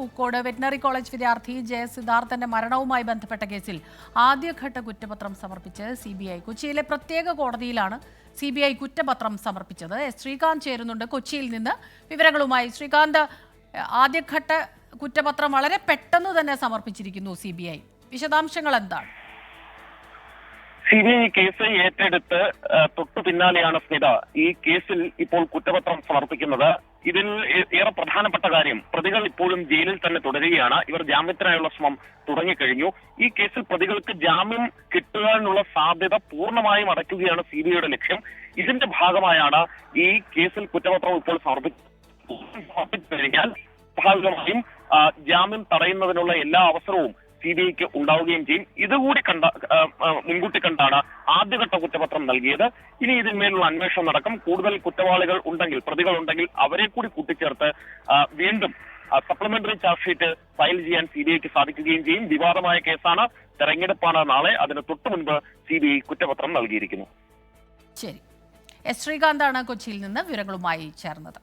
Pookode veterinary college വിദ്യാർത്ഥി സിദ്ധാർത്ഥന്റെ മരണവുമായി ബന്ധപ്പെട്ട കേസിൽ ആദ്യഘട്ട കുറ്റപത്രം സമർപ്പിച്ച് CBI. കൊച്ചിയിലെ പ്രത്യേക കോടതിയിലാണ് CBI കുറ്റപത്രം സമർപ്പിച്ചത്. ശ്രീകാന്ത് ചേരുന്നുണ്ട് കൊച്ചിയിൽ നിന്ന് വിവരങ്ങളുമായി. ശ്രീകാന്ത്, ആദ്യഘട്ട കുറ്റപത്രം വളരെ പെട്ടെന്ന് തന്നെ സമർപ്പിച്ചിരിക്കുന്നു CBI. വിശദാംശങ്ങൾ എന്താണ്? CBI കേസ് ഏറ്റെടുത്ത് തൊട്ടു പിന്നാലെയാണ് സ്മിത ഈ കേസിൽ ഇപ്പോൾ കുറ്റപത്രം സമർപ്പിക്കുന്നത്. ഇതിൽ ഏറെ പ്രധാനപ്പെട്ട കാര്യം, പ്രതികൾ ഇപ്പോഴും ജയിലിൽ തന്നെ തുടരുകയാണ്. ഇവർ ജാമ്യത്തിനായുള്ള ശ്രമം തുടങ്ങിക്കഴിഞ്ഞു. ഈ കേസിൽ പ്രതികൾക്ക് ജാമ്യം കിട്ടുവാനുള്ള സാധ്യത പൂർണ്ണമായും അടയ്ക്കുകയാണ് CBIയുടെ ലക്ഷ്യം. ഇതിന്റെ ഭാഗമായാണ് ഈ കേസിൽ കുറ്റപത്രം ഇപ്പോൾ സമർപ്പിച്ചു കഴിഞ്ഞാൽ സ്വാഭാവികമായും ജാമ്യം തടയുന്നതിനുള്ള എല്ലാ അവസരവും CBIക്ക് ഉണ്ടാവുകയും ചെയ്യും. ഇതുകൂടി മുൻകൂട്ടി കണ്ടാണ് ആദ്യഘട്ട കുറ്റപത്രം നൽകിയത്. ഇനി ഇതിന്മേലുള്ള അന്വേഷണം നടക്കും. കൂടുതൽ കുറ്റവാളികൾ ഉണ്ടെങ്കിൽ, പ്രതികൾ ഉണ്ടെങ്കിൽ അവരെ കൂടി കൂട്ടിച്ചേർത്ത് വീണ്ടും സപ്ലിമെന്ററി ചാർജ് ഷീറ്റ് ഫയൽ ചെയ്യാൻ CBIക്ക് സാധിക്കുകയും ചെയ്യും. വിവാദമായ കേസാണ്, തെരഞ്ഞെടുപ്പാണ് നാളെ. അതിന് തൊട്ടു മുൻപ് CBI കുറ്റപത്രം നൽകിയിരിക്കുന്നു. ശരി, ശ്രീകാന്താണ് കൊച്ചിയിൽ നിന്ന് വിവരങ്ങളുമായി ചേർന്നത്.